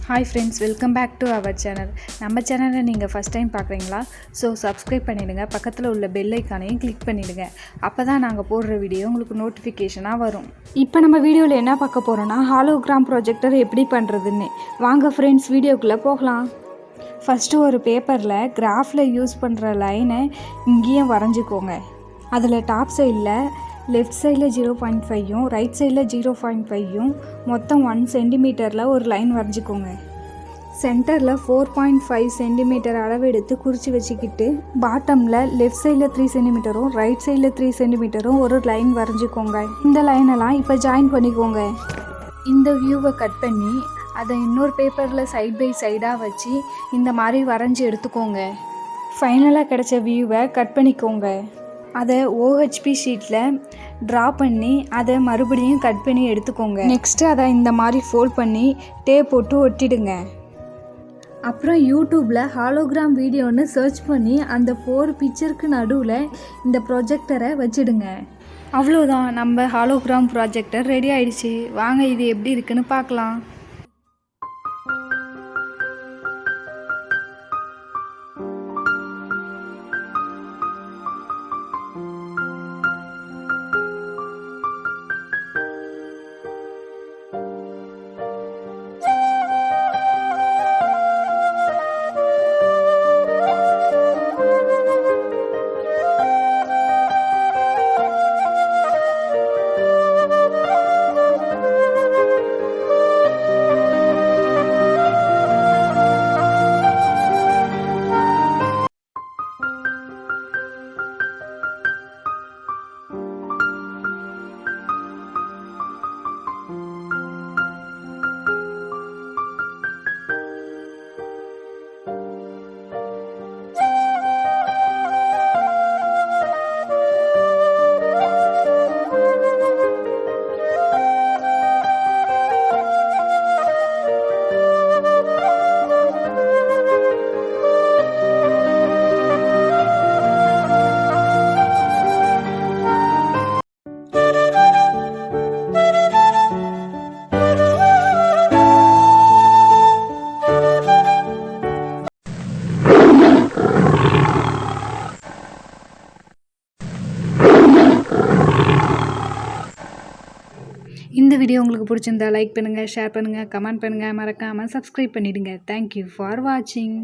Hi friends, welcome back to our channel. நம்ம சேனலை நீங்கள் ஃபஸ்ட் டைம் பார்க்குறீங்களா? ஸோ சப்ஸ்கிரைப் பண்ணிவிடுங்க. பக்கத்தில் உள்ள பெல் ஐக்கானையும் கிளிக் பண்ணிவிடுங்க. அப்போ தான் நாங்கள் போடுற வீடியோ உங்களுக்கு நோட்டிஃபிகேஷனாக வரும். இப்போ நம்ம வீடியோவில் என்ன பார்க்க போகிறோன்னா, ஹாலோகிராம் ப்ரொஜெக்டர் எப்படி பண்ணுறதுன்னு. வாங்க ஃப்ரெண்ட்ஸ், வீடியோக்குள்ளே போகலாம். ஃபஸ்ட்டு ஒரு பேப்பரில் கிராஃபில் யூஸ் பண்ணுற லைனை இங்கேயும் வரைஞ்சிக்கோங்க. அதில் டாப் சைடில் லெஃப்ட் சைடில் 0.5யும் ரைட் சைடில் 0.5யும் மொத்தம் 1 சென்டிமீட்டரில் ஒரு லைன் வரைஞ்சிக்கோங்க. சென்டரில் 4.5 சென்டிமீட்டர் அளவு எடுத்து குறித்து வச்சுக்கிட்டு பாட்டமில் லெஃப்ட் சைடில் 3 சென்டிமீட்டரும் ரைட் சைடில் 3 சென்டிமீட்டரும் ஒரு லைன் வரைஞ்சிக்கோங்க. இந்த லைனெல்லாம் இப்போ ஜாயின் பண்ணிக்கோங்க. இந்த வியூவை கட் பண்ணி அதை இன்னொரு பேப்பரில் சைட் பை சைடாக வச்சு இந்த மாதிரி வரைஞ்சி எடுத்துக்கோங்க. ஃபைனலாக கிடைச்ச வியூவை கட் பண்ணிக்கோங்க. அதை OHP ஷீட்டில் ட்ரா பண்ணி அதை மறுபடியும் கட் பண்ணி எடுத்துக்கோங்க. நெக்ஸ்ட்டு அதை இந்த மாதிரி ஃபோல்ட் பண்ணி டேப் போட்டு ஒட்டிடுங்க. அப்புறம் யூடியூப்பில் ஹாலோகிராம் வீடியோன்னு சர்ச் பண்ணி அந்த 4 பிக்சருக்கு நடுவில் இந்த ப்ரொஜெக்டரை வச்சுடுங்க. அவ்வளோதான், நம்ம ஹாலோகிராம் ப்ராஜெக்டர் ரெடி ஆயிடுச்சு. வாங்க இது எப்படி இருக்குன்னு பார்க்கலாம். இந்த வீடியோ உங்களுக்கு பிடிச்சிருந்தா லைக் பண்ணுங்கள், ஷேர் பண்ணுங்கள், கமெண்ட் பண்ணுங்கள், மறக்காமல் சப்ஸ்கிரைப் பண்ணிவிடுங்க. தேங்க்யூ ஃபார் வாட்சிங்.